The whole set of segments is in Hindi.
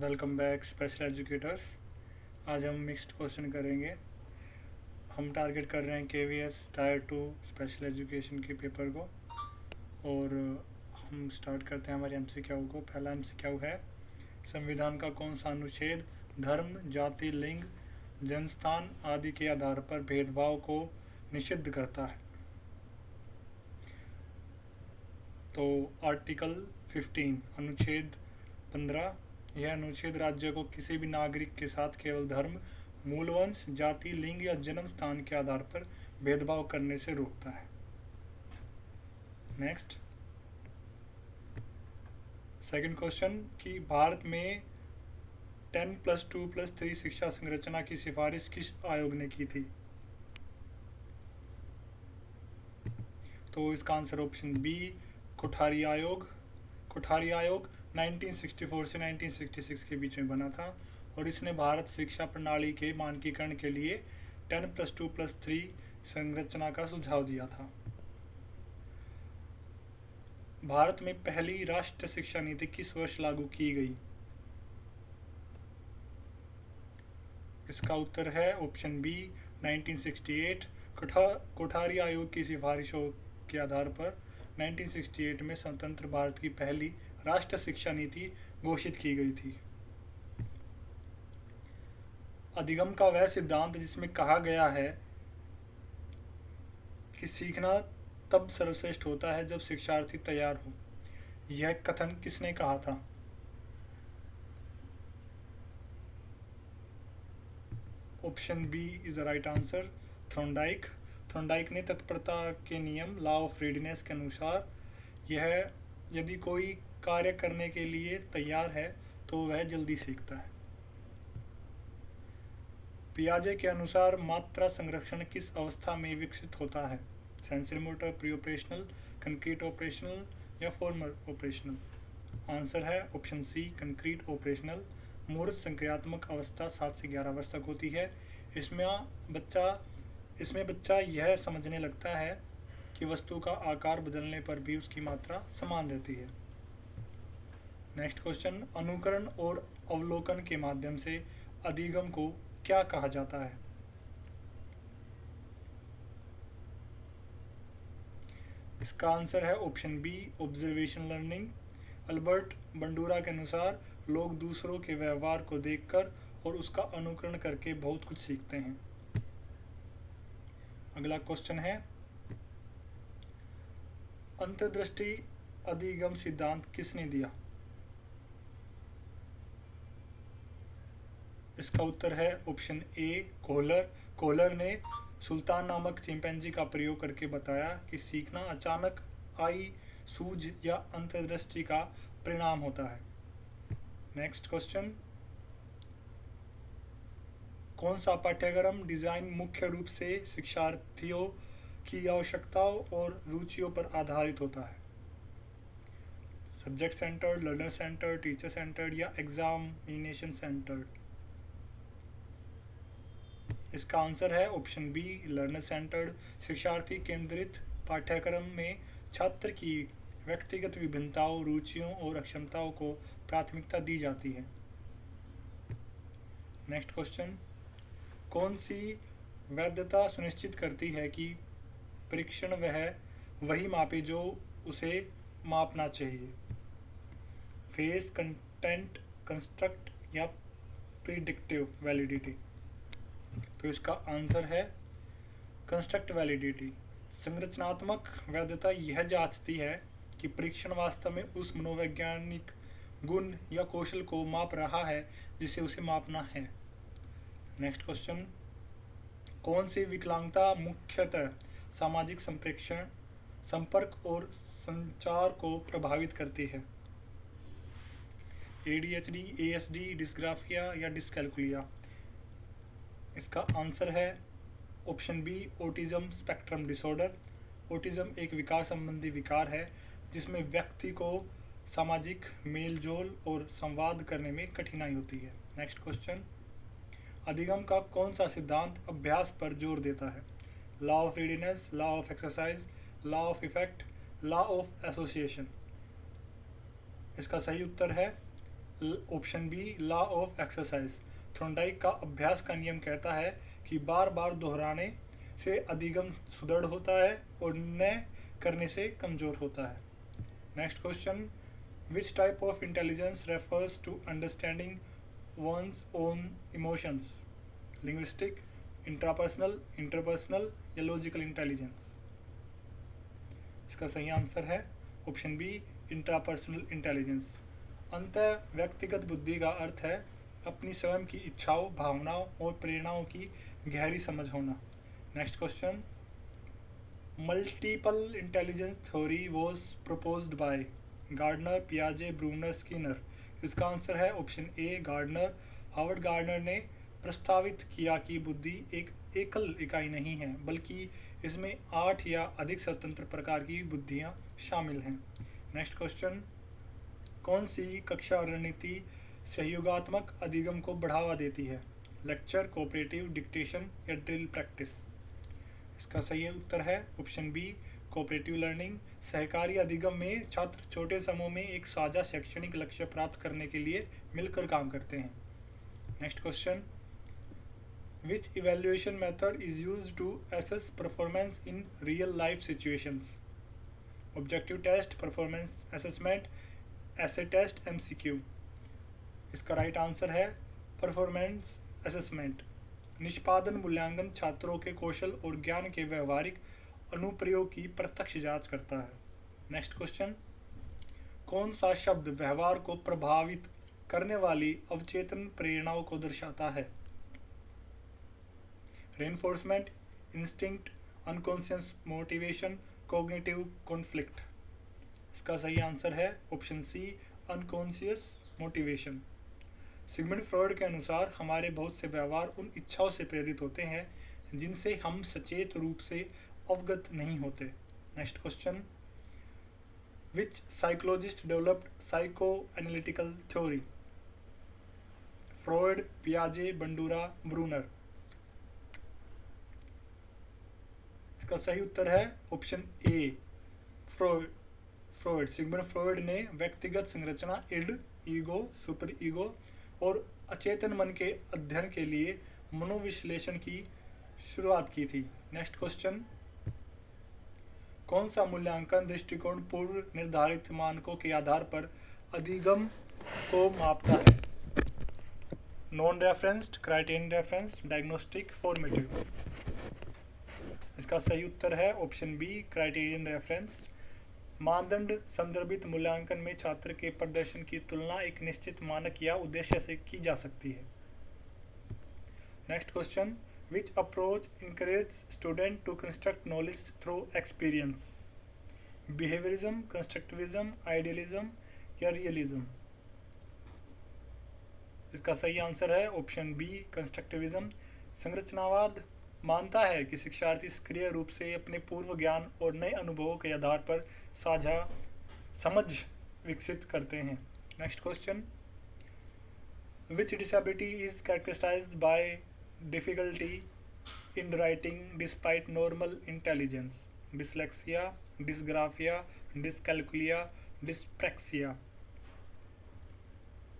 Welcome back special educators. आज हम मिक्स्ड क्वेश्चन करेंगे। हम टारगेट कर रहे हैं KVS टायर 2 स्पेशल एजुकेशन के पेपर को। और हम स्टार्ट करते हैं हमारे MCQ को। पहला MCQ है, संविधान का कौन सा अनुच्छेद धर्म, जाति, लिंग, जन्मस्थान आदि के आधार पर भेदभाव को निषिद्ध करता है? तो आर्टिकल 15 अनुच्छेद 15, यह अनुच्छेद राज्य को किसी भी नागरिक के साथ केवल धर्म, मूल वंश, जाति, लिंग या जन्म स्थान के आधार पर भेदभाव करने से रोकता है। नेक्स्ट, सेकंड क्वेश्चन कि भारत में 10+2+3 शिक्षा संरचना की सिफारिश किस आयोग ने की थी? तो इसका आंसर ऑप्शन बी, कोठारी आयोग। कोठारी आयोग 1964 से 1966 के बीच में बना था और इसने भारत शिक्षा प्रणाली के मानकीकरण के लिए 10+2+3 संरचना का सुझाव दिया था। भारत में पहली राष्ट्रीय शिक्षा नीति किस वर्ष लागू की गई? इसका उत्तर है ऑप्शन बी, 1968। कोठारी आयोग की सिफारिशों के आधार पर 1968 में स्वतंत्र भारत की पहली राष्ट्रीय शिक्षा नीति घोषित की गई थी। अधिगम का वह सिद्धांत जिसमें कहा गया है कि सीखना तब सर्वश्रेष्ठ होता है जब शिक्षार्थी तैयार हो, यह कथन किसने कहा था? Option B is the right answer, Thorndike. Thorndike ने तत्परता के नियम लॉ ऑफ रेडीनेस के अनुसार यह यदि कोई कार्य करने के लिए तैयार है तो वह जल्दी सीखता है। पियाजे के अनुसार मात्रा संरक्षण किस अवस्था में विकसित होता है? Sensory motor, pre operational, concrete operational या फॉर्मल ऑपरेशनल? आंसर है ऑप्शन सी, कंक्रीट ऑपरेशनल। मूर्त संक्रियात्मक अवस्था 7 से 11 वर्ष तक होती है। इसमें बच्चा यह समझने लगता है कि वस्तु का आकार बदलने पर भी उसकी मात्रा समान रहती है। नेक्स्ट क्वेश्चन, अनुकरण और अवलोकन के माध्यम से अधिगम को क्या कहा जाता है? इसका आंसर है option B, observation learning. Albert Bandura के अनुसार लोग दूसरों के व्यवहार को देखकर और उसका अनुकरण करके बहुत कुछ सीखते हैं। अगला क्वेश्चन है, अंतर्दृष्टि अधिगम सिद्धांत किसने दिया? इसका उत्तर है ऑप्शन ए, कोहलर। कोहलर ने सुल्तान नामक चिंपैंजी का प्रयोग करके बताया कि सीखना अचानक आई सूझ या अंतर्दृष्टि का परिणाम होता है। नेक्स्ट क्वेश्चन, कौन सा पाठ्यक्रम डिजाइन मुख्य रूप से शिक्षार्थियों की आवश्यकताओं और रुचियों पर आधारित होता है? Subject centred, learner centred, teacher centred या एग्जामिनेशन सेंटर्ड? इसका आंसर है ऑप्शन बी, लर्नर सेंटर्ड। शिक्षार्थी केंद्रित पाठ्यक्रम में छात्र की व्यक्तिगत विभिन्नताओं, रुचियों और अक्षमताओं को प्राथमिकता दी जाती है। नेक्स्ट क्वेश्चन, कौन सी वैधता सुनिश्चित करती है कि परीक्षण वही मापे जो उसे मापना चाहिए? फेस, कंटेंट, कंस्ट्रक्ट या प्रिडिक्टिव वैलिडिटी? तो इसका आंसर है कंस्ट्रक्ट वैलिडिटी। संरचनात्मक वैधता यह जांचती है कि परीक्षण वास्तव में उस मनोवैज्ञानिक गुण या कौशल को माप रहा है जिसे उसे मापना है। नेक्स्ट क्वेश्चन, कौन सी विकलांगता मुख्यतः सामाजिक संप्रेक्षण, संपर्क और संचार को प्रभावित करती है? ADHD, ASD, डिस्ग्राफिया या डिस्कैल्कुलिया? इसका आंसर है option B, autism spectrum disorder. Autism एक विकार संबंधी विकार है जिसमें व्यक्ति को सामाजिक मेलजोल और संवाद करने में कठिनाई होती है। नेक्स्ट क्वेश्चन, अधिगम का कौन सा सिद्धांत अभ्यास पर जोर देता है? Law of readiness, law of exercise, law of effect, law of association? इसका सही उत्तर है option B law of exercise. Thorndike का अभ्यास का नियम कहता है कि बार बार दोहराने से अधिगम सुदृढ़ होता है और न करने से कमजोर होता है। Next question, which type of intelligence refers to understanding one's own emotions? Linguistic, intrapersonal, interpersonal या लॉजिकल इंटेलिजेंस? इसका सही आंसर है ऑप्शन बी इंट्रापर्सनल इंटेलिजेंस। अंतः व्यक्तिगत बुद्धि का अर्थ है अपनी स्वयं की इच्छाओं, भावनाओं और प्रेरणाओं की गहरी समझ होना। Next question, multiple intelligence theory was proposed by Gardner, पियाजे, ब्रूनर, स्किनर? इसका आंसर है option A Gardner. Howard Gardner ने प्रस्तावित किया कि बुद्धि एक एकल इकाई नहीं है, बल्कि इसमें 8 या अधिक स्वतंत्र प्रकार की बुद्धियां शामिल हैं। नेक्स्ट क्वेश्चन, कौन सी कक्षा रणनीति सहयोगात्मक अधिगम को बढ़ावा देती है? लेक्चर, कोऑपरेटिव, डिक्टेशन या ड्रिल प्रैक्टिस? इसका सही उत्तर है ऑप्शन बी कोऑपरेटिव लर्निंग। सहकारी अधिगम में छात्र छोटे समूह में एक साझा शैक्षणिक लक्ष्य प्राप्त करने के लिए मिलकर काम करते हैं। Next question, which evaluation method is used to assess performance in real life situations? Objective test, performance assessment, essay test, MCQ? इसका राइट आंसर है परफॉर्मेंस असेसमेंट। निष्पादन मूल्यांकन छात्रों के कौशल और ज्ञान के व्यवहारिक अनुप्रयोग की प्रत्यक्ष जांच करता है। नेक्स्ट क्वेश्चन, कौन सा शब्द व्यवहार को प्रभावित करने वाली अवचेतन प्रेरणाओं को दर्शाता है? Reinforcement, instinct, unconscious motivation, cognitive conflict? इसका सही आंसर है option C unconscious motivation. Sigmund Freud के अनुसार हमारे बहुत से व्यवहार उन इच्छाओं से प्रेरित होते हैं जिनसे हम सचेत रूप से अवगत नहीं होते। Next question, which psychologist developed psycho analytical theory? Freud, पियाजे, बंडूरा, ब्रूनर? इसका सही उत्तर है option A Freud. Sigmund Freud ने व्यक्तिगत संरचना, इड, ईगो, सुपर ईगो और अचेतन मन के अध्ययन के लिए मनोविश्लेषण की शुरुआत की थी। नेक्स्ट क्वेश्चन, कौन सा मूल्यांकन दृष्टिकोण पूर्व निर्धारित मानकों के आधार पर अधिगम को मापता है? Non referenced, criterion referenced, diagnostic, formative? इसका सही उत्तर है ऑप्शन बी क्राइटेरियन रेफरेंस्ड। मानदंड संदर्भित मूल्यांकन में छात्र के प्रदर्शन की तुलना एक निश्चित मानक या उद्देश्य से की जा सकती है। Next question, which approach encourage student to construct knowledge through experience? Behaviourism, constructivism, idealism या रियलिज्म? इसका सही आंसर है ऑप्शन बी कंस्ट्रक्टिविज्म। संरचनावाद मानता है कि शिक्षार्थी सक्रिय रूप से अपने पूर्व ज्ञान और नए अनुभवों के आधार पर साझा समझ विकसित करते हैं। Next question, which disability is characterised by difficulty in writing despite normal intelligence? Dyslexia, dysgraphia, dyscalculia, dyspraxia?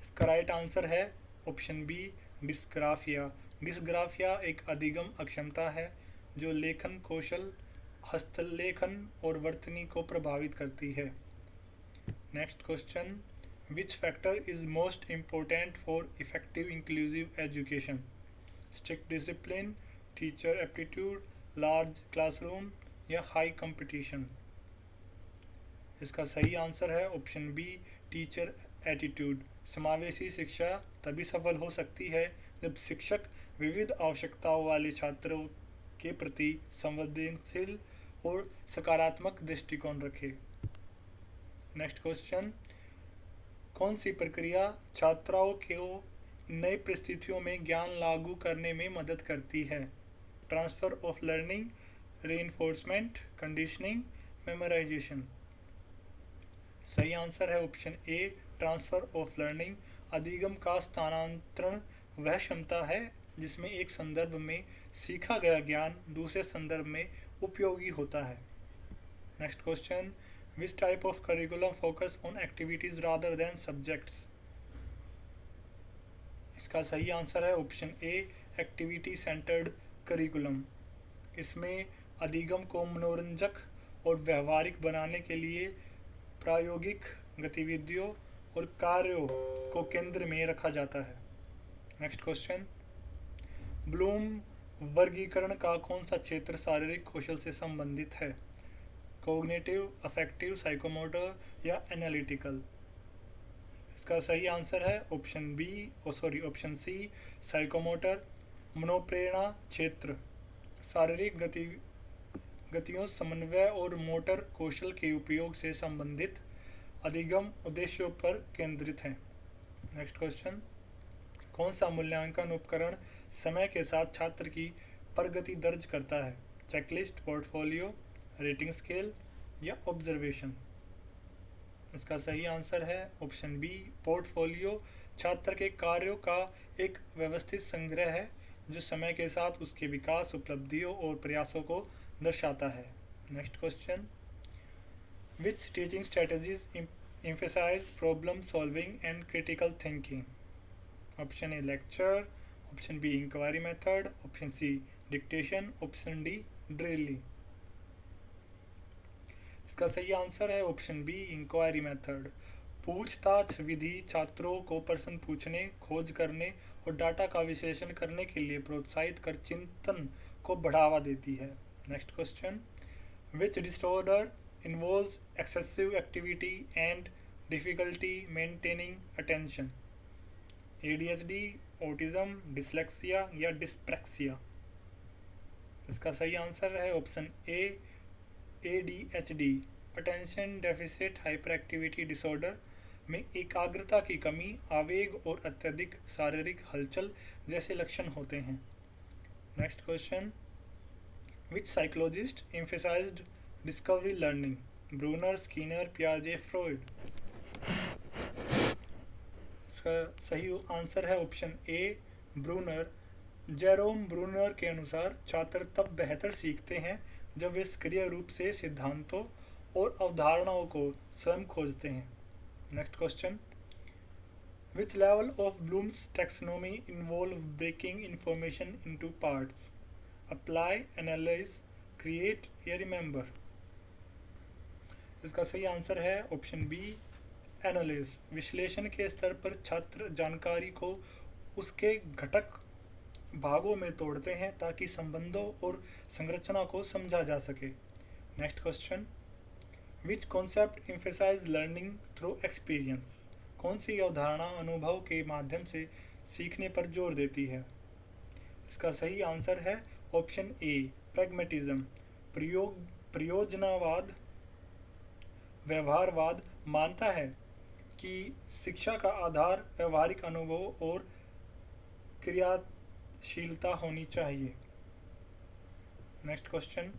इसका राइट आंसर है ऑप्शन बी डिसग्राफिया। डिसग्राफिया एक अधिगम अक्षमता है जो लेखन कौशल, हस्तलेखन और वर्तनी को प्रभावित करती है। Next question, which factor is most important for effective inclusive education? Strict discipline, teacher aptitude, large classroom या हाई कंपटीशन? इसका सही आंसर है ऑप्शन बी टीचर एटीट्यूड। समावेशी शिक्षा तभी सफल हो सकती है जब शिक्षक विविध आवश्यकताओं वाले छात्रों के प्रति संवेदनशील और सकारात्मक दृष्टिकोण रखे। नेक्स्ट क्वेश्चन, कौन सी प्रक्रिया छात्रों को नई परिस्थितियों में ज्ञान लागू करने में मदद करती है? Transfer of learning, reinforcement, conditioning, memorisation? सही आंसर है option A transfer of learning. अधिगम का स्थानांतरण वह क्षमता है जिसमें एक संदर्भ में सीखा गया ज्ञान दूसरे संदर्भ में उपयोगी होता है। Next question, which type of curriculum focus on activities rather than subjects? इसका सही आंसर है ऑप्शन ए एक्टिविटी सेंटर्ड करिकुलम। इसमें अधिगम को मनोरंजक और व्यवहारिक बनाने के लिए प्रायोगिक गतिविधियों और कार्यों को केंद्र में रखा जाता है। नेक्स्ट क्वेश्चन, ब्लूम वर्गीकरण का कौन सा क्षेत्र शारीरिक कौशल से संबंधित है? कॉग्निटिव, अफेक्टिव, साइकोमोटर या एनालिटिकल? इसका सही आंसर है ऑप्शन सी साइकोमोटर। मनोप्रेरणा क्षेत्र शारीरिक गतियों, समन्वय और मोटर कौशल के उपयोग से संबंधित अधिगम उद्देश्यों पर केंद्रित है। नेक्स्ट क्वेश्चन, कौन सा मूल्यांकन उपकरण समय के साथ छात्र की प्रगति दर्ज करता है? चेकलिस्ट, पोर्टफोलियो, रेटिंग स्केल या ऑब्जर्वेशन? इसका सही आंसर है ऑप्शन बी पोर्टफोलियो। छात्र के कार्यों का एक व्यवस्थित संग्रह है जो समय के साथ उसके विकास, उपलब्धियों और प्रयासों को दर्शाता है। Next question, which teaching strategies emphasize problem solving and critical thinking? Option A lecture, option B inquiry method, option C dictation, option D drilling? इसका सही आंसर है ऑप्शन बी इंक्वायरी मेथड। पूछताछ विधि छात्रों को प्रश्न पूछने, खोज करने और डाटा का विश्लेषण करने के लिए प्रोत्साहित कर चिंतन को बढ़ावा देती है। Next question, which disorder involves excessive activity and difficulty maintaining attention? ADHD, autism, dyslexia या dyspraxia? इसका सही आंसर है ऑप्शन ए ADHD। Attention deficit hyper activity disorder में एकाग्रता की कमी, आवेग और अत्यधिक शारीरिक हलचल जैसे लक्षण होते हैं। Next question, which psychologist emphasized discovery learning? Bruner, Skinner, पियाजे, फ्रॉइड? इसका सही आंसर है option A Bruner. Jerome Bruner के अनुसार छात्र तब बेहतर सीखते हैं जब वे सक्रिय रूप से सिद्धांतों और अवधारणाओं को स्वयं खोजते हैं। Next question, which level of Bloom's taxonomy involve breaking information into parts? Apply, analyse, create या रिमेंबर? इसका सही आंसर है ऑप्शन बी एनालिस। विश्लेषण के स्तर पर छात्र जानकारी को उसके घटक भागों में तोड़ते हैं ताकि संबंधों और संरचना को समझा जा सके। Next question, which concept emphasise learning through experience? कौन सी अवधारणा अनुभव के माध्यम से सीखने पर जोर देती है? इसका सही आंसर है ऑप्शन ए प्रैग्मेटिज्म। प्रयोजनवाद व्यवहारवाद मानता है कि शिक्षा का आधार व्यवहारिक अनुभव और क्रियाशीलता होनी चाहिए। Next question,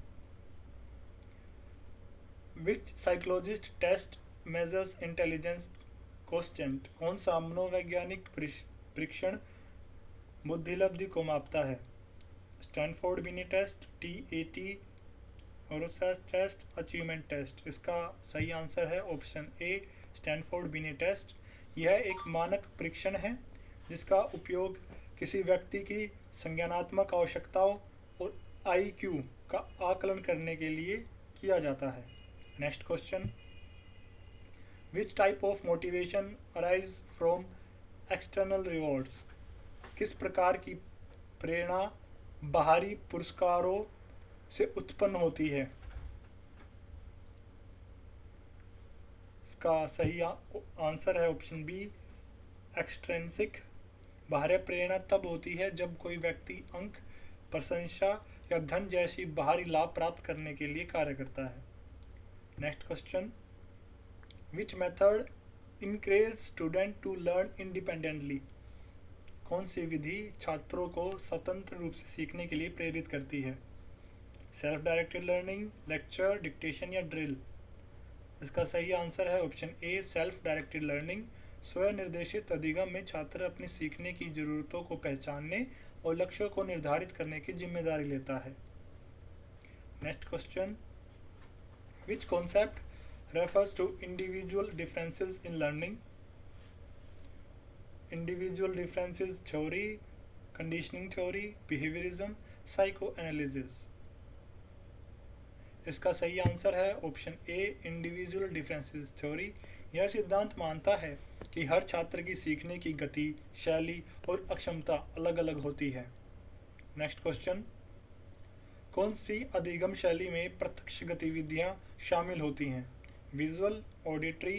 which psychologist test measures intelligence कोस्टेंट? कौन सा मनोवैज्ञानिक परीक्षण बुद्धिलब्धि को मापता है? Stanford Binet test, TAT, Rorschach test, achievement test? इसका सही आंसर है option A Stanford Binet test. यह एक मानक परीक्षण है जिसका उपयोग किसी व्यक्ति की संज्ञानात्मक आवश्यकताओं और IQ का आकलन करने के लिए किया जाता है। Next question, which type of motivation arise from external rewards? किस प्रकार की प्रेरणा बाहरी पुरस्कारों से उत्पन्न होती है? इसका सही आंसर है ऑप्शन बी एक्सट्रिंसिक। बाह्य प्रेरणा तब होती है जब कोई व्यक्ति अंक, प्रशंसा या धन जैसी बाहरी लाभ प्राप्त करने के लिए कार्य करता है। Next question, which method encourage student to learn independently? कौन सी विधि छात्रों को स्वतंत्र रूप से सीखने के लिए प्रेरित करती है? Self directed learning, lecture, dictation या ड्रिल? इसका सही आंसर है option A self directed learning. स्वनिर्देशित अधिगम में छात्र अपनी सीखने की ज़रूरतों को पहचानने और लक्ष्यों को निर्धारित करने की जिम्मेदारी लेता है। Next question, which concept refers to individual differences in learning? Individual differences theory, conditioning theory, behaviourism, psycho analysis. इसका सही आंसर है option A, individual differences theory. यह सिद्धांत मानता है कि हर छात्र की सीखने की गति, शैली और अक्षमता अलग अलग होती है। नेक्स्ट क्वेश्चन, कौन सी अधिगम शैली में प्रत्यक्ष गतिविधियां शामिल होती हैं? विजुअल, ऑडिटरी,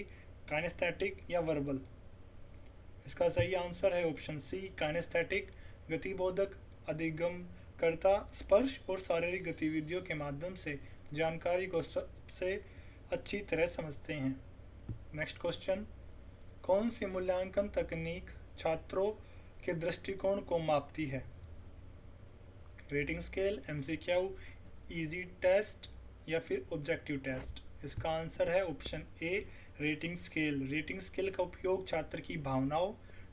काइनेस्थेटिक या वर्बल? इसका सही आंसर है ऑप्शन सी, काइनेस्थेटिक। गतिबोधक अधिगमकर्ता स्पर्श और शारीरिक गतिविधियों के माध्यम से जानकारी को सबसे अच्छी तरह समझते हैं। नेक्स्ट क्वेश्चन, कौन सी मूल्यांकन तकनीक छात्रों के दृष्टिकोण को मापती है? Rating scale, MCQ, essay test या फिर ऑब्जेक्टिव टेस्ट? इसका आंसर है option A, rating scale. Rating scale का उपयोग छात्र की भावनाओं,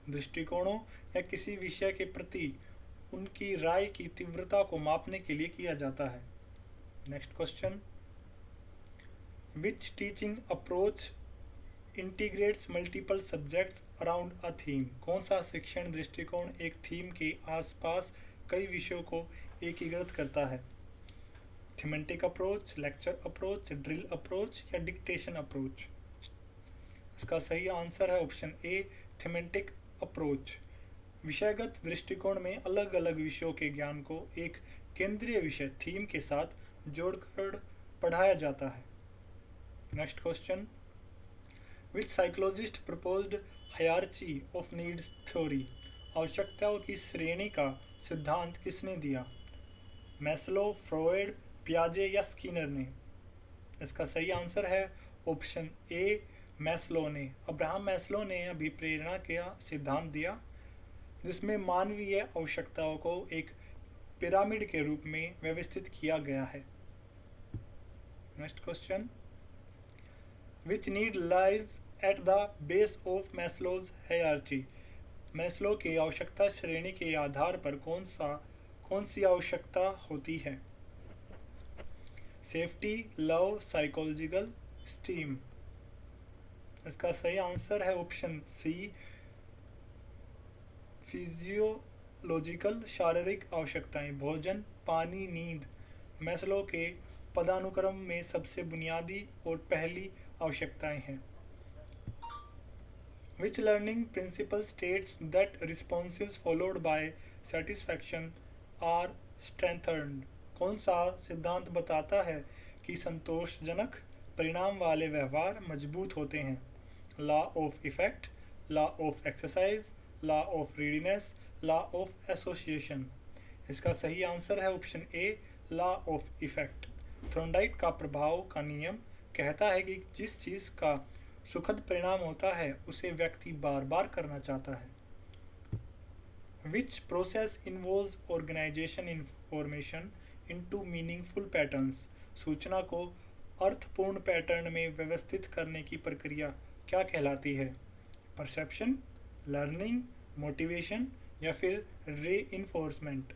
दृष्टिकोणों या किसी विषय के प्रति उनकी राय की तीव्रता को मापने के लिए किया जाता है। Next question, which teaching approach integrates multiple subjects around a theme? कौन सा शिक्षण दृष्टिकोण एक थीम के आसपास कई विषयों को एकीकृत करता है? Thematic approach, lecture approach, drill approach या डिक्टेशन अप्रोच? इसका सही आंसर है ऑप्शन ए, थीमेटिक अप्रोच। विषयगत दृष्टिकोण में अलग अलग विषयों के ज्ञान को एक केंद्रीय विषय थीम के साथ जोड़कर पढ़ाया जाता है। Next question, which psychologist proposed hierarchy of needs theory? आवश्यकताओं की श्रेणी का सिद्धांत किसने दिया? मैस्लो, फ्रॉयड, पियाजे या स्किनर ने? इसका सही आंसर है ऑप्शन ए, मैस्लो ने। अब्राहम मैस्लो ने अभिप्रेरणा का सिद्धांत दिया, जिसमें मानवीय आवश्यकताओं को एक पिरामिड के रूप में व्यवस्थित किया गया है। Next question, which need lies at the base of Maslow's hierarchy? Maslow की आवश्यकता श्रेणी के आधार पर कौन सी आवश्यकता होती है? Safety, love, psychological, steam? इसका सही आंसर है ऑप्शन सी, फिजियोलॉजिकल, शारीरिक आवश्यकताएं। भोजन, पानी, नींद मैस्लो के पदानुक्रम में सबसे बुनियादी और पहली आवश्यकताएं हैं। Which learning principle states that responses followed by satisfaction are strengthened? कौन सा सिद्धांत बताता है कि संतोषजनक परिणाम वाले व्यवहार मजबूत होते हैं? Law of effect, law of exercise, law of readiness, law of association? इसका सही आंसर है option A, law of effect. Thorndike का प्रभाव का नियम कहता है कि जिस चीज़ का सुखद परिणाम होता है उसे व्यक्ति बार बार करना चाहता है। Which process involves organisation information into meaningful patterns? सूचना को अर्थपूर्ण पैटर्न में व्यवस्थित करने की प्रक्रिया क्या कहलाती है? परसेप्शन, लर्निंग, मोटिवेशन या फिर रीइंफोर्समेंट?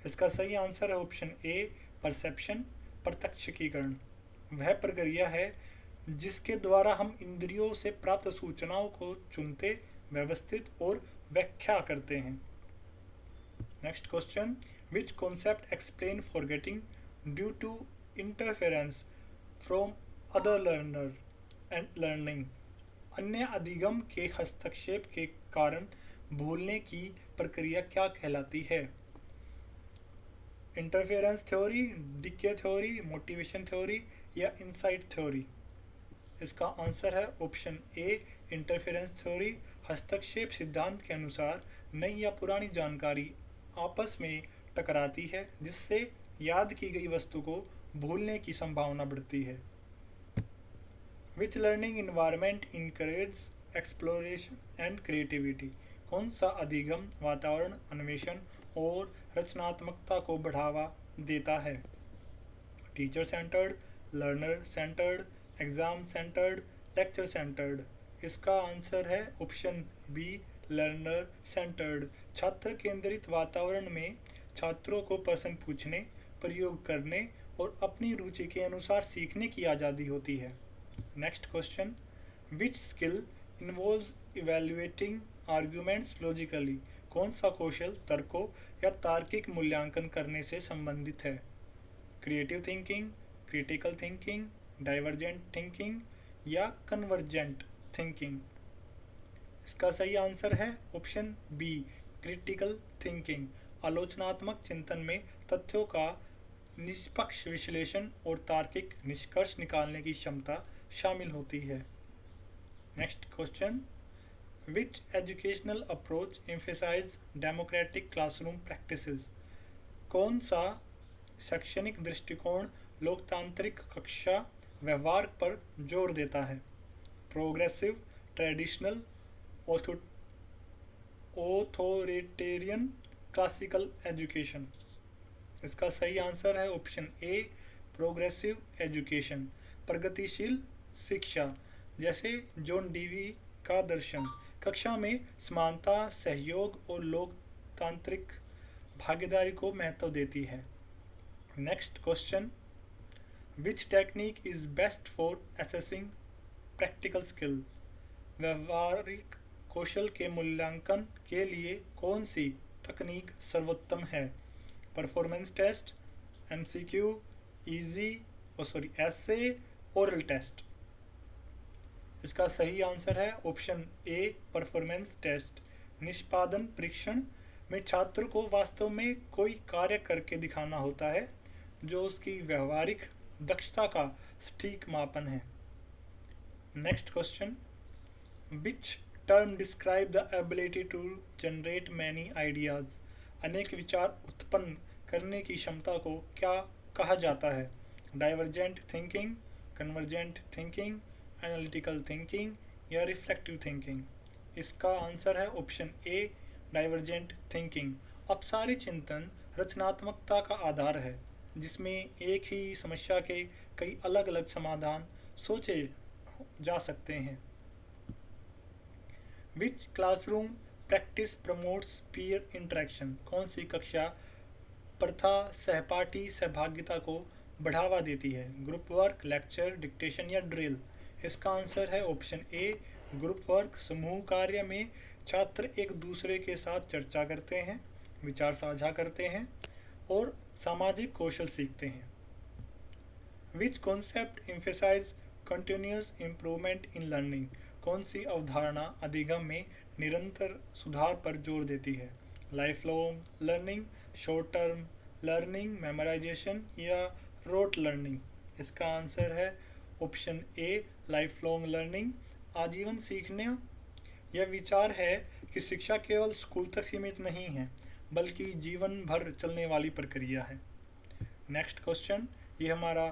इसका सही आंसर है ऑप्शन ए, परसेप्शन। प्रत्यक्षीकरण वह प्रक्रिया है जिसके द्वारा हम इंद्रियों से प्राप्त सूचनाओं को चुनते, व्यवस्थित और व्याख्या करते हैं। Next question, which concept explain forgetting due to interference from other learner and learning? अन्य अधिगम के हस्तक्षेप के कारण भूलने की प्रक्रिया क्या कहलाती है? Interference theory, decay theory, motivation theory या इनसाइट थ्योरी? इसका आंसर है ऑप्शन ए, इंटरफेरेंस थ्योरी। हस्तक्षेप सिद्धांत के अनुसार नई या पुरानी जानकारी आपस में टकराती है, जिससे याद की गई वस्तु को भूलने की संभावना बढ़ती है। Which learning environment encourage exploration and creativity? कौन सा अधिगम वातावरण अन्वेषण और रचनात्मकता को बढ़ावा देता है? Teacher centred, learner centred, exam centred, lecture centred? इसका आंसर है ऑप्शन बी, लर्नर सेंटर्ड। छात्र केंद्रित वातावरण में छात्रों को प्रश्न पूछने, प्रयोग करने और अपनी रुचि के अनुसार सीखने की आज़ादी होती है। Next question, which skill involves evaluating arguments logically, कौन सा कौशल तर्कों या तार्किक मूल्यांकन करने से संबंधित है? Creative thinking, critical thinking, divergent thinking या कन्वर्जेंट थिंकिंग? इसका सही आंसर है ऑप्शन बी, क्रिटिकल थिंकिंग। आलोचनात्मक चिंतन में तथ्यों का निष्पक्ष विश्लेषण और तार्किक निष्कर्ष निकालने की क्षमता शामिल होती है। Next question, which educational approach emphasize democratic classroom practices? कौन सा शैक्षणिक दृष्टिकोण लोकतांत्रिक कक्षा व्यवहार पर जोर देता है? Progressive, traditional, authoritarian, classical education? इसका सही आंसर है ऑप्शन ए, प्रोग्रेसिव एजुकेशन। प्रगतिशील शिक्षा, जैसे जॉन डीवी का दर्शन, कक्षा में समानता, सहयोग और लोकतांत्रिक भागीदारी को महत्व देती है। Next question, which technique is best for assessing practical skill? व्यवहारिक कौशल के मूल्यांकन के लिए कौन सी तकनीक सर्वोत्तम है? परफॉर्मेंस टेस्ट, एमसीक्यू, एसे, ओरल टेस्ट? इसका सही आंसर है ऑप्शन ए, परफॉर्मेंस टेस्ट। निष्पादन परीक्षण में छात्र को वास्तव में कोई कार्य करके दिखाना होता है जो उसकी व्यवहारिक दक्षता का सटीक मापन है। Next question, which term describe the ability to generate many ideas? अनेक विचार उत्पन्न करने की क्षमता को क्या कहा जाता है? Divergent thinking, convergent thinking, analytical thinking या रिफ्लेक्टिव थिंकिंग? इसका आंसर है ऑप्शन ए, डाइवर्जेंट थिंकिंग। अपसारी चिंतन रचनात्मकता का आधार है, जिसमें एक ही समस्या के कई अलग अलग समाधान सोचे जा सकते हैं। Which classroom practice promotes peer interaction? कौन सी कक्षा प्रथा सहपाठी सहभागिता को बढ़ावा देती है? ग्रुप वर्क, लेक्चर, डिक्टेशन या ड्रिल? इसका आंसर है ऑप्शन ए, ग्रुप वर्क। समूह कार्य में छात्र एक दूसरे के साथ चर्चा करते हैं, विचार साझा करते हैं और सामाजिक कौशल सीखते हैं। Which concept emphasise continuous improvement in learning? कौन सी अवधारणा अधिगम में निरंतर सुधार पर जोर देती है? Life long learning, short term learning, memorisation या रोट लर्निंग? इसका आंसर है ऑप्शन ए, लाइफ लॉन्ग लर्निंग। आजीवन सीखने यह विचार है कि शिक्षा केवल स्कूल तक सीमित नहीं है, बल्कि जीवन भर चलने वाली प्रक्रिया है। नेक्स्ट क्वेश्चन, ये हमारा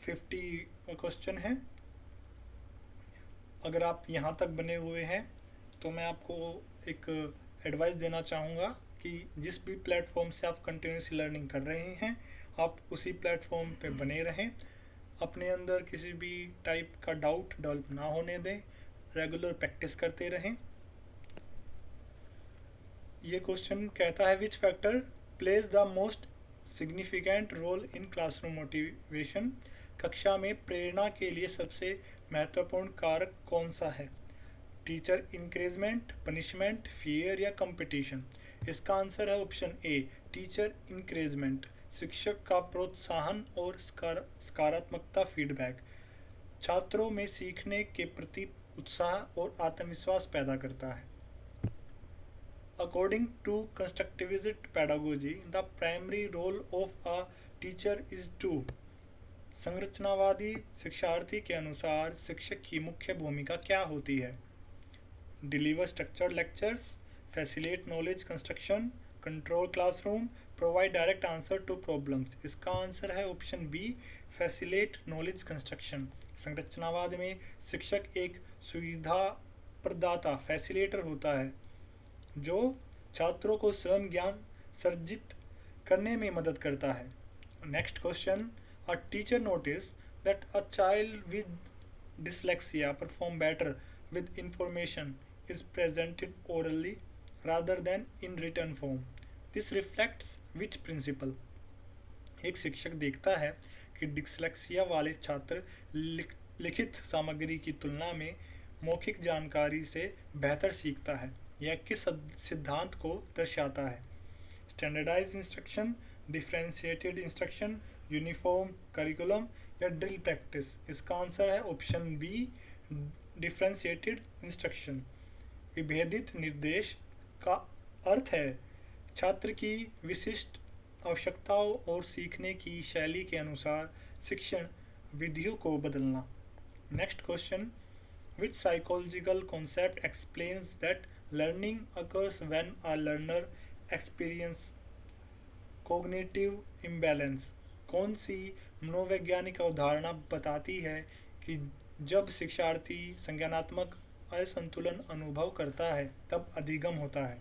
50 क्वेश्चन है। अगर आप यहाँ तक बने हुए हैं तो मैं आपको एक एडवाइस देना चाहूँगा कि जिस भी प्लेटफॉर्म से आप कंटिन्यूस लर्निंग कर रहे हैं, आप उसी प्लेटफॉर्म पे बने रहें। अपने अंदर किसी भी टाइप का डाउट डेवलप ना होने दें, रेगुलर प्रैक्टिस करते रहें। ये क्वेश्चन कहता है, which factor plays the most significant role in classroom motivation? कक्षा में प्रेरणा के लिए सबसे महत्वपूर्ण कारक कौन सा है? टीचर इंकरेजमेंट, पनिशमेंट, फियर या कंपटीशन? इसका आंसर है ऑप्शन ए, टीचर इंकरेजमेंट। शिक्षक का प्रोत्साहन और सकारात्मकता फीडबैक छात्रों में सीखने के प्रति उत्साह और आत्मविश्वास पैदा करता है। According to constructivist pedagogy, the primary role of a teacher is to। संरचनावादी शिक्षार्थी के अनुसार शिक्षक की मुख्य भूमिका क्या होती है? Deliver structured lectures, facilitate knowledge construction, control classroom, provide direct answer to problems? इसका आंसर है option B, facilitate knowledge construction. संरचनावाद में शिक्षक एक सुविधा प्रदाता फैसिलिटेटर होता है जो छात्रों को स्वयं ज्ञान सर्जित करने में मदद करता है। Next question, a teacher notice that a child with dyslexia perform better with information is presented orally rather than in written form. This reflects which principle? एक शिक्षक देखता है कि डिसलेक्सिया वाले छात्र लिखित सामग्री की तुलना में मौखिक जानकारी से बेहतर सीखता है? यह किस सिद्धांत को दर्शाता है? Standardise instruction, differentiated instruction, uniform curriculum या ड्रिल प्रैक्टिस? इसका आंसर है ऑप्शन बी, डिफरेंशिएटेड इंस्ट्रक्शन। विभेदित निर्देश का अर्थ है छात्र की विशिष्ट आवश्यकताओं और सीखने की शैली के अनुसार शिक्षण विधियों को बदलना। Next question, which psychological concept explains that learning occurs when a learner experience cognitive imbalance? कौन सी मनोवैज्ञानिक अवधारणा बताती है कि जब शिक्षार्थी संज्ञानात्मक असंतुलन अनुभव करता है तब अधिगम होता है?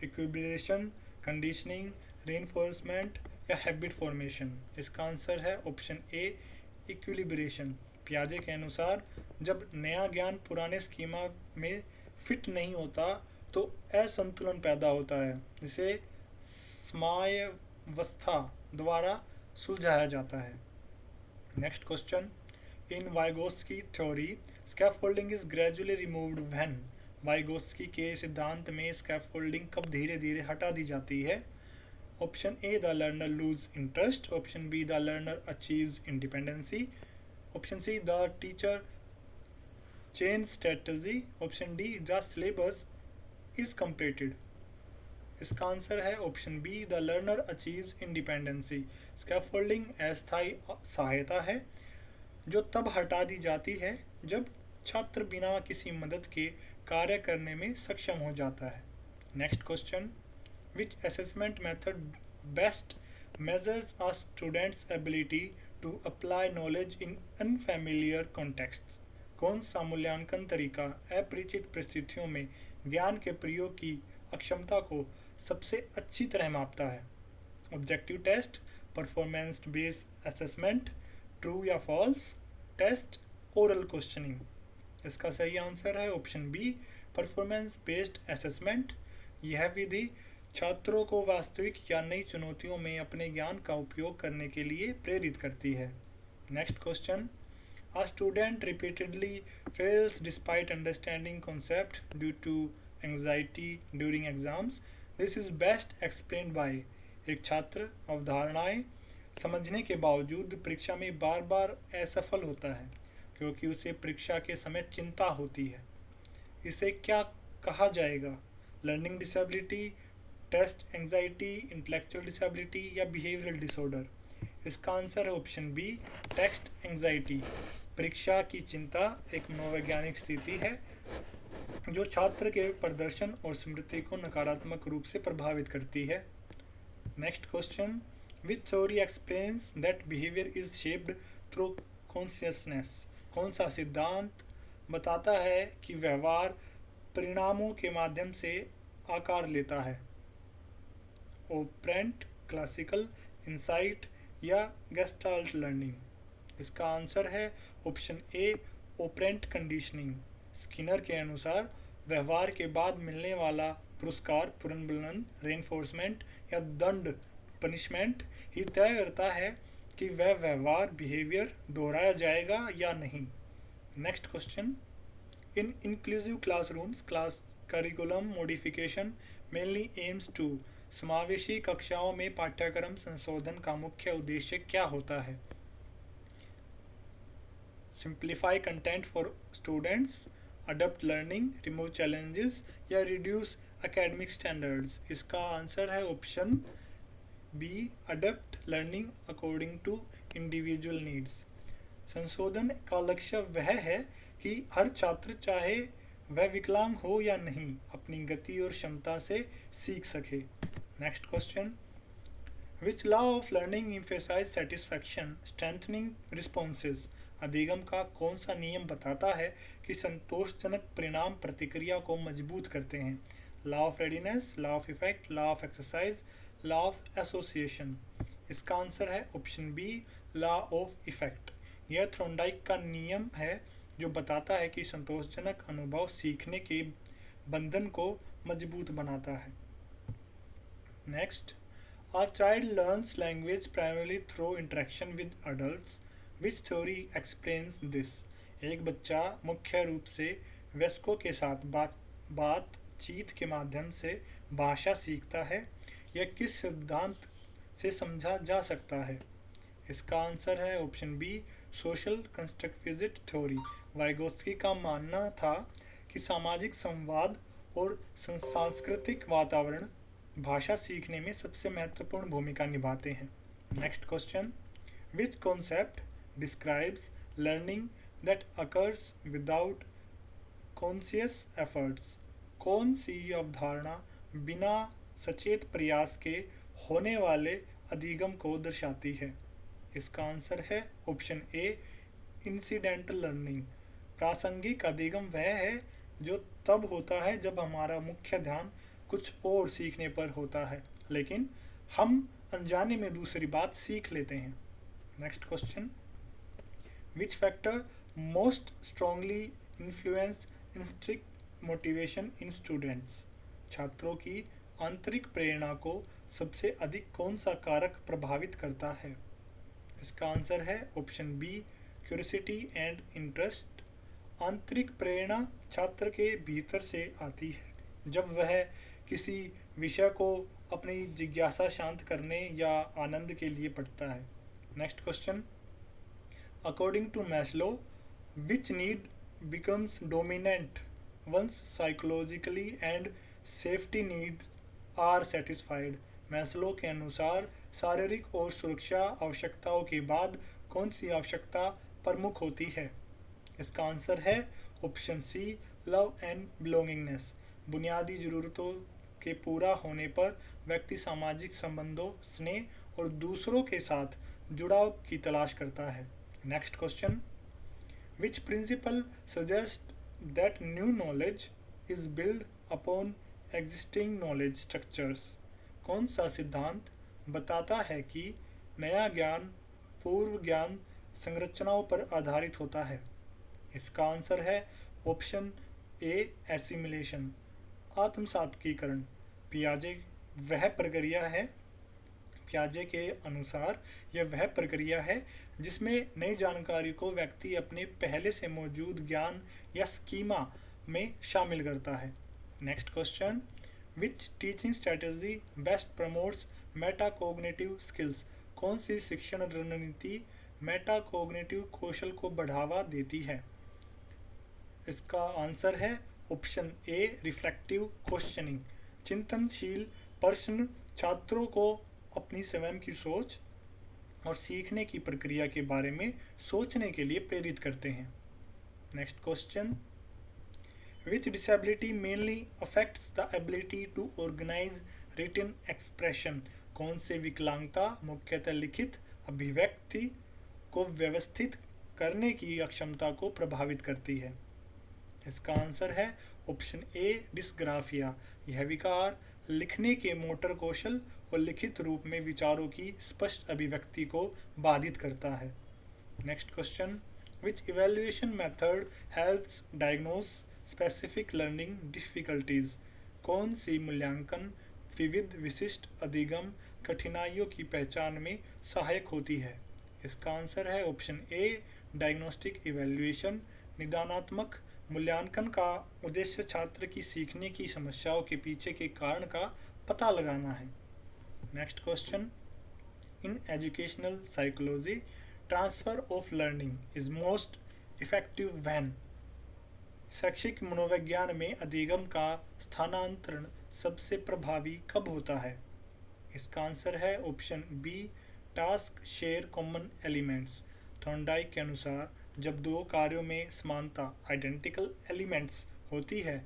इक्विलिब्रेशन, कंडीशनिंग, रीइंफोर्समेंट या हैबिट फॉर्मेशन? इसका आंसर है ऑप्शन ए, इक्विलिब्रेशन। पियाजे के अनुसार जब नया ज्ञान पुराने स्कीमा में फिट नहीं होता तो असंतुलन पैदा होता है, जिसे साम्यावस्था द्वारा सुलझाया जाता है। Next question, in Vygotsky theory scaffolding is gradually removed when? Vygotsky के सिद्धांत में स्कैफोल्डिंग कब धीरे धीरे हटा दी जाती है? Option A, the learner lose interest, option B, the learner achieves independency, option C, the teacher change strategy, option D, the syllabus is completed? इसका आंसर है option B, the learner achieves independency. Scaffolding अस्थायी सहायता है जो तब हटा दी जाती है जब छात्र बिना किसी मदद के कार्य करने में सक्षम हो जाता है। Next question, which assessment method best measures a student's ability to apply knowledge in unfamiliar contexts? कौन सा मूल्यांकन तरीका अपरिचित परिस्थितियों में ज्ञान के प्रयोग की अक्षमता को सबसे अच्छी तरह मापता है? Objective test, performance based assessment, true या फॉल्स टेस्ट, ओरल क्वेश्चनिंग? इसका सही आंसर है option B, performance based assessment. यह विधि छात्रों को वास्तविक या नई चुनौतियों में अपने ज्ञान का उपयोग करने के लिए प्रेरित करती है। Next question, a student repeatedly fails despite understanding concept due to anxiety during exams, this is best explained by? एक छात्र अवधारणाएं समझने के बावजूद परीक्षा में बार बार असफल होता है क्योंकि उसे परीक्षा के समय चिंता होती है। इसे क्या कहा जाएगा? Learning disability, test anxiety, intellectual disability या बिहेवियरल डिसऑर्डर? इसका आंसर है ऑप्शन बी, टेस्ट एंग्जाइटी। परीक्षा की चिंता एक मनोवैज्ञानिक स्थिति है जो छात्र के प्रदर्शन और स्मृति को नकारात्मक रूप से प्रभावित करती है। Next question, which theory explains that behaviour is shaped through consciousness? कौन सा सिद्धांत बताता है कि व्यवहार परिणामों के माध्यम से आकार लेता है? ऑपरेंट, क्लासिकल, इंसाइट या गेस्टाल्ट लर्निंग? इसका आंसर है ऑप्शन ए, ऑपरेंट कंडीशनिंग। स्किनर के अनुसार व्यवहार के बाद मिलने वाला पुरस्कार, पुनर्मिलन, रेनफोर्समेंट या दंड, पनिशमेंट ही तय करता है कि वह व्यवहार, बिहेवियर दोहराया जाएगा या नहीं। Next question, in inclusive classrooms class curriculum modification mainly aims to? समावेशी कक्षाओं में पाठ्यक्रम संशोधन का मुख्य उद्देश्य क्या होता है? Simplify content for students, adopt learning, remove challenges या रिड्यूस एकेडमिक स्टैंडर्ड्स? इसका आंसर है option B, adopt learning according to individual needs. संशोधन का लक्ष्य वह है कि हर छात्र, चाहे वह विकलांग हो या नहीं, अपनी गति और क्षमता से सीख सके। Next question, which law of learning emphasise satisfaction strengthening responses? अधिगम का कौन सा नियम बताता है कि संतोषजनक परिणाम प्रतिक्रिया को मजबूत करते हैं? Law of readiness, law of effect, law of exercise, law of association? इसका आंसर है option B, law of effect. यह थ्रोंडाइक का नियम है जो बताता है कि संतोषजनक अनुभव सीखने के बंधन को मजबूत बनाता है। Next, a child learns language primarily through interaction with adults, which theory explains this? एक बच्चा मुख्य रूप से वयस्कों के साथ बातचीत के माध्यम से भाषा सीखता है? यह किस सिद्धांत से समझा जा सकता है? इसका आंसर है option B, social constructivist theory. Vygotsky का मानना था कि सामाजिक संवाद और सांस्कृतिक वातावरण भाषा सीखने में सबसे महत्वपूर्ण भूमिका निभाते हैं। Next question, which concept describes learning that occurs without conscious efforts? कौन सी अवधारणा बिना सचेत प्रयास के होने वाले अधिगम को दर्शाती है? इसका आंसर है ऑप्शन ए, इंसिडेंटल लर्निंग। प्रासंगिक अधिगम वह है जो तब होता है जब हमारा मुख्य ध्यान कुछ और सीखने पर होता है, लेकिन हम अनजाने में दूसरी बात सीख लेते हैं। Next question, which factor most strongly influence इंस्ट्रिक्ट मोटिवेशन इन स्टूडेंट्स? छात्रों की आंतरिक प्रेरणा को सबसे अधिक कौन सा कारक प्रभावित करता है? इसका आंसर है option B, curiosity and interest. आंतरिक प्रेरणा छात्र के भीतर से आती है जब वह किसी विषय को अपनी जिज्ञासा शांत करने या आनंद के लिए पढ़ता है। Next question, according to Maslow, which need becomes dominant once psychologically and safety needs are satisfied? Maslow के अनुसार शारीरिक और सुरक्षा आवश्यकताओं के बाद कौन सी आवश्यकता प्रमुख होती है? इसका आंसर है option C, love and belongingness. बुनियादी ज़रूरतों के पूरा होने पर व्यक्ति सामाजिक संबंधों, स्नेह और दूसरों के साथ जुड़ाव की तलाश करता है। Next question, which principle suggest that new knowledge is build upon existing knowledge structures? कौन सा सिद्धांत बताता है कि नया ज्ञान पूर्व ज्ञान संरचनाओं पर आधारित होता है? इसका आंसर है ऑप्शन ए, एसिमिलेशन, आत्मसात्कीकरण। पियाजे वह प्रक्रिया है पियाजे के अनुसार यह वह प्रक्रिया है जिसमें नई जानकारी को व्यक्ति अपने पहले से मौजूद ज्ञान या स्कीमा में शामिल करता है। Next question, which teaching strategy best promotes metacognitive skills? कौन सी शिक्षण रणनीति मेटाकोग्निटिव कौशल को बढ़ावा देती है? इसका आंसर है ऑप्शन ए, रिफ्लेक्टिव क्वेश्चनिंग। चिंतनशील प्रश्न छात्रों को अपनी स्वयं की सोच और सीखने की प्रक्रिया के बारे में सोचने के लिए प्रेरित करते हैं। Next question, which disability mainly affects the ability to organise written expression? कौन से विकलांगता मुख्यतः लिखित अभिव्यक्ति को व्यवस्थित करने की अक्षमता को प्रभावित करती है? इसका आंसर है ऑप्शन ए, डिस्ग्राफिया। यह विकार लिखने के मोटर कौशल और लिखित रूप में विचारों की स्पष्ट अभिव्यक्ति को बाधित करता है। Next question, which evaluation method helps diagnose specific learning difficulties? कौन सी मूल्यांकन विविध विशिष्ट अधिगम कठिनाइयों की पहचान में सहायक होती है? इसका आंसर है ऑप्शन ए, डायग्नोस्टिक इवैल्यूएशन। निदानात्मक मूल्यांकन का उद्देश्य छात्र की सीखने की समस्याओं के पीछे के कारण का पता लगाना है। Next question, in educational psychology transfer of learning is most effective when? शैक्षिक मनोविज्ञान में अधिगम का स्थानांतरण सबसे प्रभावी कब होता है? इसका आंसर है option B, task share common elements. Thorndike के अनुसार जब दो कार्यों में समानता, आइडेंटिकल एलिमेंट्स होती है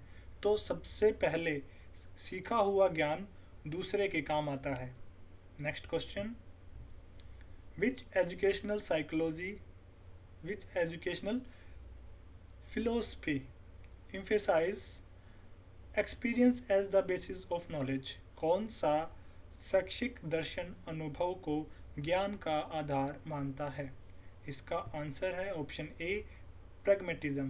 तो सबसे पहले सीखा हुआ ज्ञान दूसरे के काम आता है। Next question, which educational philosophy emphasize experience as the basis of knowledge? कौन सा शैक्षिक दर्शन अनुभव को ज्ञान का आधार मानता है? इसका आंसर है ऑप्शन ए, प्रैग्मेटिज्म।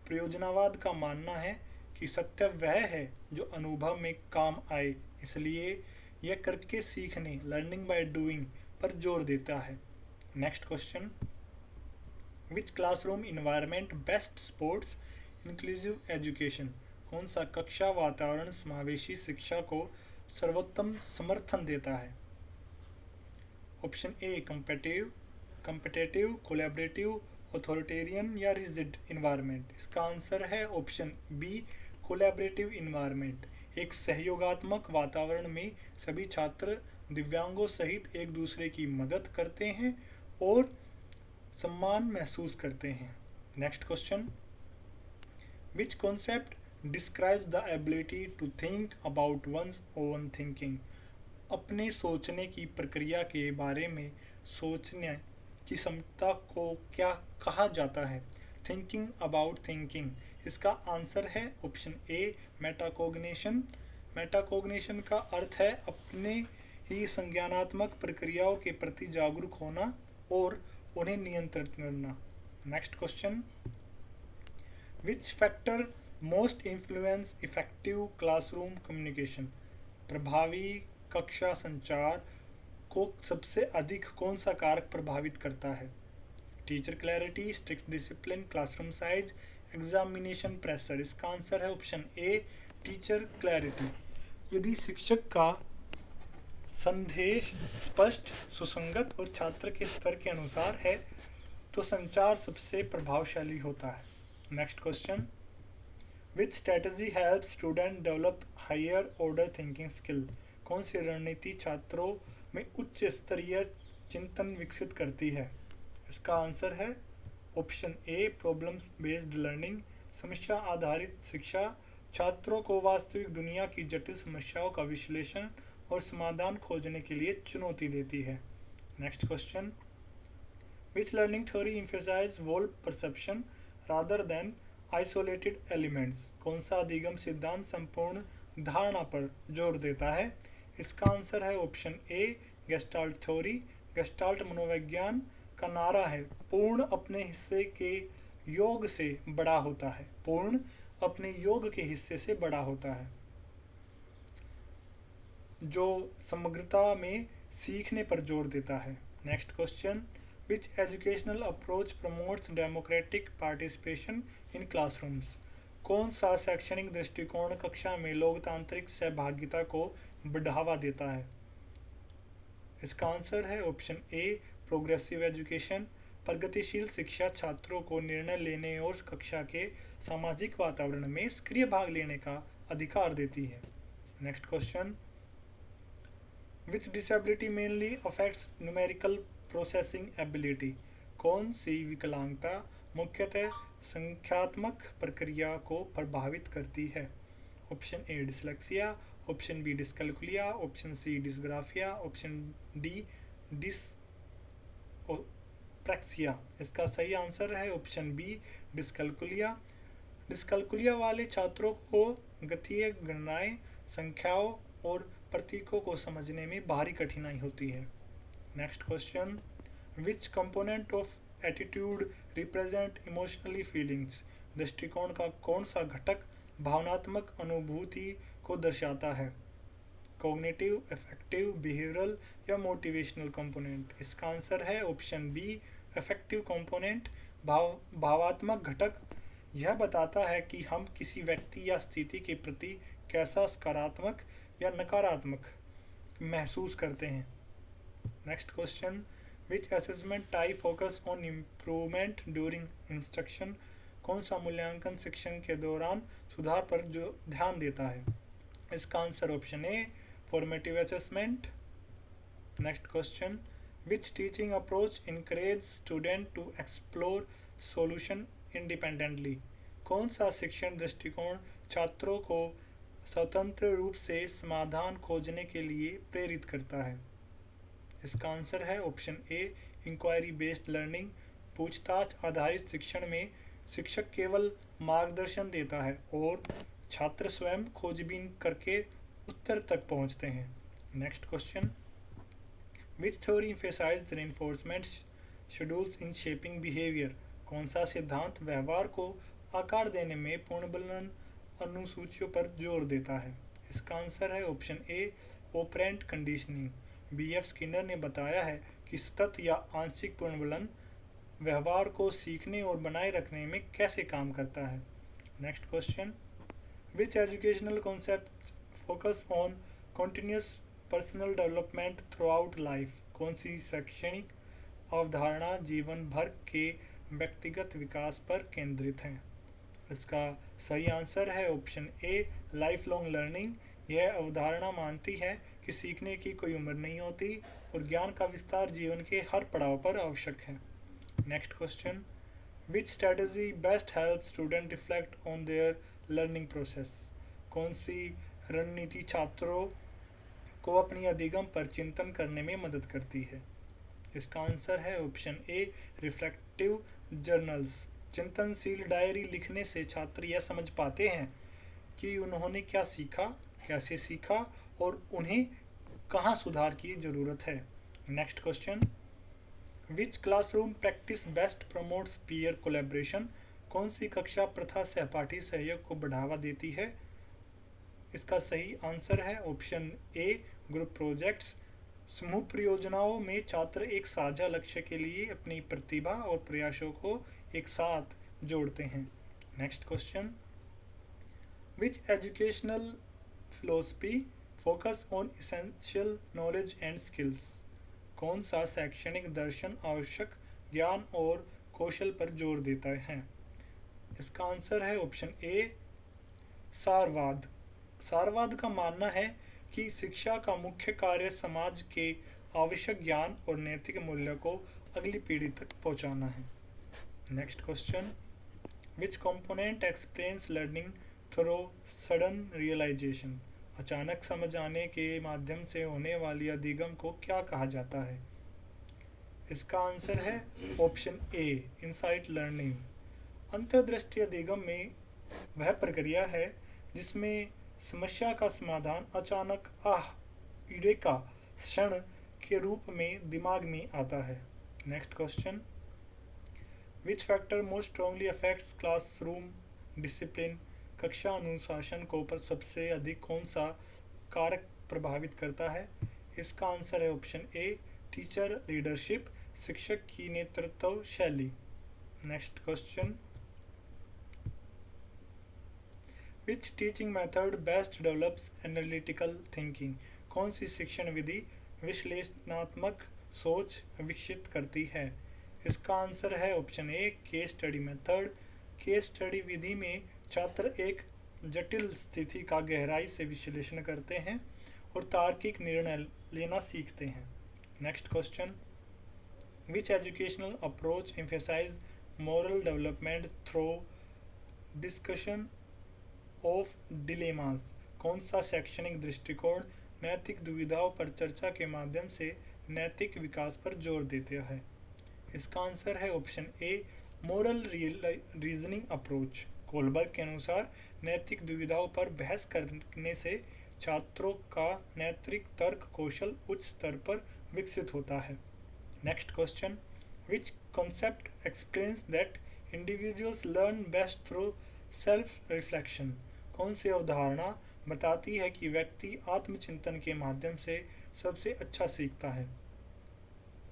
प्रयोजनवाद का मानना है कि सत्य वह है जो अनुभव में काम आए, इसलिए यह करके सीखने, लर्निंग बाय डूइंग पर जोर देता है। Next question, which classroom environment best supports inclusive education, कौन सा कक्षा वातावरण समावेशी शिक्षा को सर्वोत्तम समर्थन देता है? ऑप्शन ए कम्पिटेटिव, कोलैबोरेटिव, ऑथोरिटेरियन या रिजिड इन्वायरमेंट। इसका आंसर है ऑप्शन बी, कोलैबोरेटिव इन्वायरमेंट। एक सहयोगात्मक वातावरण में सभी छात्र दिव्यांगों सहित एक दूसरे की मदद करते हैं और सम्मान महसूस करते हैं। Next question, which concept describes the ability to think about one's own thinking? अपने सोचने की प्रक्रिया के बारे में सोचने की क्षमता को क्या कहा जाता है? Thinking about thinking. इसका आंसर है ऑप्शन ए, मेटाकोग्निशन। मेटाकोग्निशन का अर्थ है अपने ही संज्ञानात्मक प्रक्रियाओं के प्रति जागरूक होना और उन्हें नियंत्रित करना। Next question, which factor most influence effective classroom communication? प्रभावी कक्षा संचार को सबसे अधिक कौन सा कारक प्रभावित करता है? Teacher clarity, strict discipline, classroom size, examination pressure. इसका आंसर है ऑप्शन ए, टीचर क्लैरिटी। यदि शिक्षक का संदेश स्पष्ट, सुसंगत और छात्र के स्तर के अनुसार है तो संचार सबसे प्रभावशाली होता है। Next question, which strategy help student develop higher order thinking skill? कौन सी रणनीति छात्रों में उच्च स्तरीय चिंतन विकसित करती है? इसका आंसर है ऑप्शन ए, प्रॉब्लम बेस्ड लर्निंग। समस्या आधारित शिक्षा छात्रों को वास्तविक दुनिया की जटिल समस्याओं का विश्लेषण और समाधान खोजने के लिए चुनौती देती है। Next question, which learning theory emphasize whole perception rather than isolated elements? कौन सा अधिगम सिद्धांत संपूर्ण धारणा पर जोर देता है? इसका आंसर है ऑप्शन ए, गेस्टाल्ट थ्योरी। गेस्टाल्ट मनोविज्ञान का नारा है पूर्ण अपने हिस्से के योग से बड़ा होता है। पूर्ण अपने योग के हिस्से से बड़ा होता है, जो समग्रता में सीखने पर जोर देता है। Next question, which educational approach promotes democratic participation in classrooms? कौन सा शैक्षणिक दृष्टिकोण कक्षा में लोकतांत्रिक सहभागिता को बढ़ावा देता है? इसका आंसर है ऑप्शन ए, प्रोग्रेसिव एजुकेशन। प्रगतिशील शिक्षा छात्रों को निर्णय लेने और कक्षा के सामाजिक वातावरण में सक्रिय भाग लेने का अधिकार देती है। Next question, which disability mainly affects numerical processing ability? कौन सी विकलांगता मुख्यतः संख्यात्मक प्रक्रिया को प्रभावित करती है? Option A, dyslexia, option B, dyscalculia, option C, dysgraphia, option D, dyspraxia. इसका सही आंसर है ऑप्शन बी, डिस्कैलकुलिया। डिस्कैलकुलिया वाले छात्रों को गणितीय गणनाएं, संख्याओं और प्रतीकों को समझने में भारी कठिनाई होती है। Next question, which component of attitude represent emotionally feelings? दृष्टिकोण का कौन सा घटक भावनात्मक अनुभूति को दर्शाता है? कॉग्निटिव, अफेक्टिव, बिहेवियरल या मोटिवेशनल कंपोनेंट? इसका आंसर है ऑप्शन बी, अफेक्टिव कंपोनेंट। भावात्मक घटक यह बताता है कि हम किसी व्यक्ति या स्थिति के प्रति कैसा सकारात्मक या नकारात्मक महसूस करते हैं। Next question, which assessment type focus on improvement during instruction? कौन सा मूल्यांकन शिक्षण के दौरान सुधार पर जो ध्यान देता है? इसका answer option A, formative assessment. Next question, which teaching approach encourage student to explore solution independently? कौन सा शिक्षण दृष्टिकोण छात्रों को स्वतंत्र रूप से समाधान खोजने के लिए प्रेरित करता है? इसका आंसर है option A, inquiry based learning. पूछताछ आधारित शिक्षण में शिक्षक केवल मार्गदर्शन देता है और छात्र स्वयं खोजबीन करके उत्तर तक पहुंचते हैं। Next question, which theory emphasise reinforcement schedules in shaping behaviour? कौन सा सिद्धांत व्यवहार को आकार देने में पूर्णबलन अनुसूचियों पर जोर देता है? इसका आंसर है ऑप्शन ए, ऑपरेंट कंडीशनिंग। बी.एफ. स्किनर ने बताया है कि सतत या आंशिक पूर्णबलन व्यवहार को सीखने और बनाए रखने में कैसे काम करता है। Next question, which educational concept focus on continuous personal development through out life? कौन सी शैक्षणिक अवधारणा जीवन भर के व्यक्तिगत विकास पर केंद्रित है? इसका सही आंसर है ऑप्शन ए, लाइफ लॉन्ग लर्निंग। यह अवधारणा मानती है कि सीखने की कोई उम्र नहीं होती और ज्ञान का विस्तार जीवन के हर पड़ाव पर आवश्यक है। Next question, which strategy best help student reflect on their learning process? कौन सी रणनीति छात्रों को अपनी अधिगम पर चिंतन करने में मदद करती है? इसका आंसर है ऑप्शन ए, रिफ्लेक्टिव जर्नल्स। चिंतनशील डायरी लिखने से छात्र यह समझ पाते हैं कि उन्होंने क्या सीखा, कैसे सीखा और उन्हें कहाँ सुधार की ज़रूरत है। Next question, which classroom practice best promotes peer collaboration? कौन सी कक्षा प्रथा सहपाठी सहयोग को बढ़ावा देती है? इसका सही आंसर है ऑप्शन ए, ग्रुप प्रोजेक्ट्स। समूह परियोजनाओं में छात्र एक साझा लक्ष्य के लिए अपनी प्रतिभा और प्रयासों को एक साथ जोड़ते हैं। Next question, which educational philosophy focus on essential knowledge and skills? कौन सा शैक्षणिक दर्शन आवश्यक ज्ञान और कौशल पर जोर देता है? इसका आंसर है ऑप्शन ए, सारवाद। सारवाद का मानना है कि शिक्षा का मुख्य कार्य समाज के आवश्यक ज्ञान और नैतिक मूल्यों को अगली पीढ़ी तक पहुंचाना है। Next question, which component explains learning through sudden realisation? अचानक समझ आने के माध्यम से होने वाली अधिगम को क्या कहा जाता है? इसका आंसर है ऑप्शन ए, इनसाइट लर्निंग। अंतर्दृष्टि अधिगम में वह प्रक्रिया है जिसमें समस्या का समाधान अचानक ईरेका क्षण के रूप में दिमाग में आता है। Next question, which factor most strongly affects classroom discipline? कक्षा अनुशासन को पर सबसे अधिक कौन सा कारक प्रभावित करता है? इसका आंसर है ऑप्शन ए, टीचर लीडरशिप, शिक्षक की नेतृत्व शैली। Next question, which teaching method best develops analytical thinking? कौन सी शिक्षण विधि विश्लेषणात्मक सोच विकसित करती है? इसका आंसर है option A, case study method. Case study विधि में छात्र एक जटिल स्थिति का गहराई से विश्लेषण करते हैं और तार्किक निर्णय लेना सीखते हैं। Next question, which educational approach emphasise moral development through discussion of dilemmas? कौन सा शैक्षणिक दृष्टिकोण नैतिक दुविधाओं पर चर्चा के माध्यम से नैतिक विकास पर जोर देता है? इसका आंसर है ऑप्शन ए, मोरल रीजनिंग अप्रोच। कोलबर्ग के अनुसार नैतिक दुविधाओं पर बहस करने से छात्रों का नैतिक तर्क कौशल उच्च स्तर पर विकसित होता है। Next question, which concept explains that individuals learn best through self reflection? कौन सी अवधारणा बताती है कि व्यक्ति आत्मचिंतन के माध्यम से सबसे अच्छा सीखता है?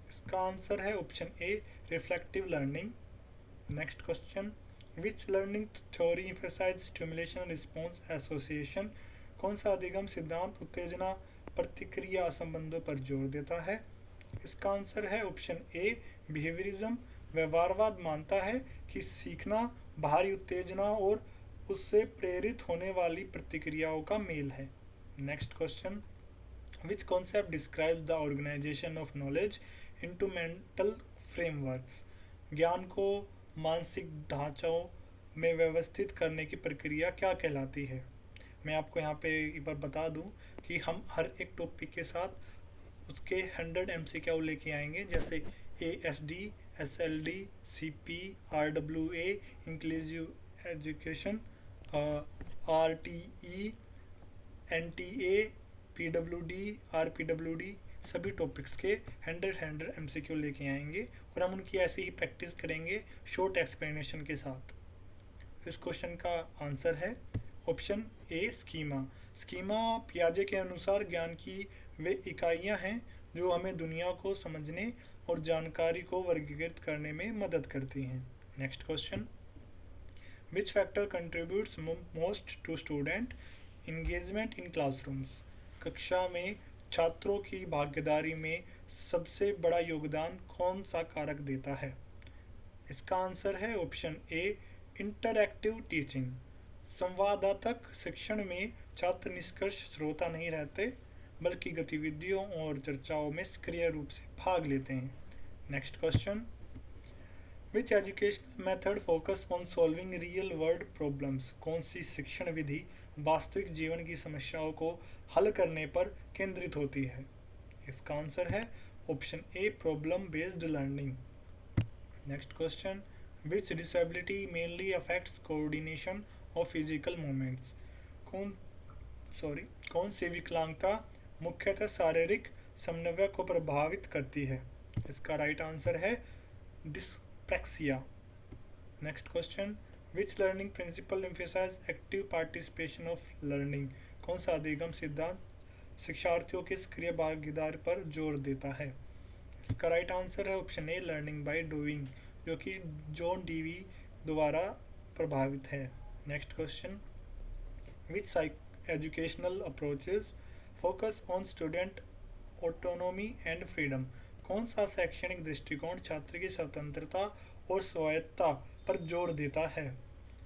इसका आंसर है option A, reflective learning. Next question, which learning theory emphasise stimulation response association? कौन सा अधिगम सिद्धांत उत्तेजना प्रतिक्रिया संबंधों पर जोर देता है? इसका आंसर है ऑप्शन ए, बिहेवियरिज्म। व्यवहारवाद मानता है कि सीखना बाहरी उत्तेजना और उससे प्रेरित होने वाली प्रतिक्रियाओं का मेल है। Next question, which concept describe the organisation of knowledge into mental frameworks? ज्ञान को मानसिक ढांचों में व्यवस्थित करने की प्रक्रिया क्या कहलाती है? मैं आपको यहाँ पे एक बार बता दूँ कि हम हर एक टॉपिक के साथ उसके 100 MCQ लेके आएंगे, जैसे ASD, SLD, CP, RWA, inclusive education, RTE, NTA, PWD, RPWD, सभी टॉपिक्स के 100 MCQ लेके आएंगे और हम उनकी ऐसे ही प्रैक्टिस करेंगे शॉर्ट एक्सप्लेनेशन के साथ। इस क्वेश्चन का आंसर है ऑप्शन ए, स्कीमा। स्कीमा पियाजे के अनुसार ज्ञान की वे इकाइयां हैं जो हमें दुनिया को समझने और जानकारी को वर्गीकृत करने में मदद करती हैं। Next question, which factor contributes most to student engagement in classrooms? कक्षा में छात्रों की भागीदारी में सबसे बड़ा योगदान कौन सा कारक देता है? इसका आंसर है ऑप्शन ए, इंटरैक्टिव टीचिंग। संवादात्मक शिक्षण में छात्र निष्कर्ष श्रोता नहीं रहते बल्कि गतिविधियों और चर्चाओं में सक्रिय रूप से भाग लेते हैं। Next question, which educational method focus on solving real world problems? कौन सी शिक्षण विधि वास्तविक जीवन की समस्याओं को हल करने पर केंद्रित होती है? इसका आंसर है option A, problem based learning. Next question, which disability mainly affects coordination of physical movements? कौन सी विकलांगता मुख्यतः शारीरिक समन्वय को प्रभावित करती है? इसका राइट आंसर है dyspraxia. Next question, which learning principle emphasise active participation of learning? कौन सा अधिगम सिद्धांत शिक्षार्थियों के सक्रिय भागीदारी पर जोर देता है? इसका राइट आंसर है option A, learning by doing, जो कि जॉन डीवी द्वारा प्रभावित है। Next question, which educational approaches focus on student autonomy and freedom? कौन सा शैक्षणिक दृष्टिकोण छात्र की स्वतंत्रता और स्वायत्तता पर जोर देता है?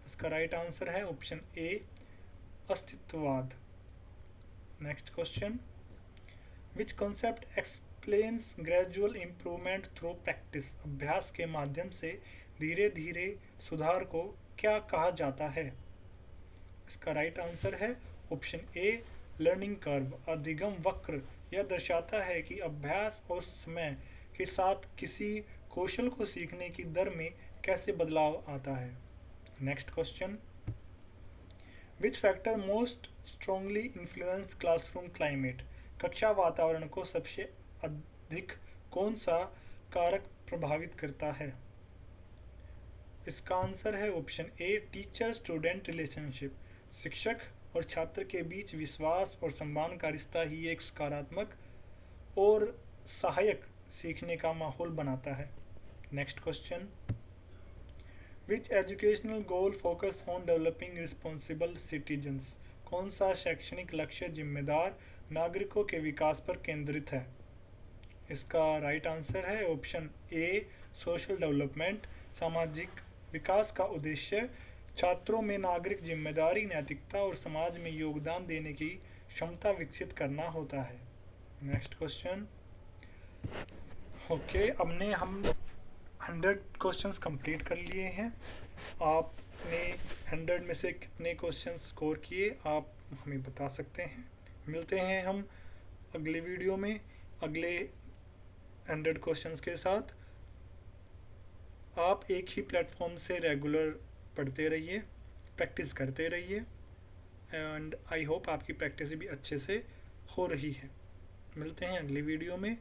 इसका राइट आंसर है ऑप्शन ए, अस्तित्ववाद। Next question, which concept explains gradual improvement through practice? अभ्यास के माध्यम से धीरे धीरे सुधार को क्या कहा जाता है? इसका राइट आंसर है ऑप्शन ए, लर्निंग कर्व, अधिगम वक्र। यह दर्शाता है कि अभ्यास और समय के साथ किसी कौशल को सीखने की दर में कैसे बदलाव आता है। Next question, which factor most strongly influence classroom climate? कक्षा वातावरण को सबसे अधिक कौन सा कारक प्रभावित करता है? इसका आंसर है ऑप्शन ए, टीचर स्टूडेंट रिलेशनशिप। शिक्षक और छात्र के बीच विश्वास और सम्मान का रिश्ता ही एक सकारात्मक और सहायक सीखने का माहौल बनाता है। Next question, which educational goal focus on developing responsible citizens? कौन सा शैक्षणिक लक्ष्य जिम्मेदार नागरिकों के विकास पर केंद्रित है? इसका राइट आंसर है ऑप्शन ए, सोशल डेवलपमेंट। सामाजिक विकास का उद्देश्य छात्रों में नागरिक जिम्मेदारी, नैतिकता और समाज में योगदान देने की क्षमता विकसित करना होता है। नेक्स्ट क्वेश्चन, ओके, हम 100 क्वेश्चंस कंप्लीट कर लिए हैं। आपने 100 में से कितने क्वेश्चन स्कोर किए आप हमें बता सकते हैं। मिलते हैं हम अगले वीडियो में अगले 100 क्वेश्चंस के साथ। आप एक ही प्लेटफॉर्म से रेगुलर पढ़ते रहिए, प्रैक्टिस करते रहिए, एंड आई होप आपकी प्रैक्टिस भी अच्छे से हो रही है। मिलते हैं अगली वीडियो में।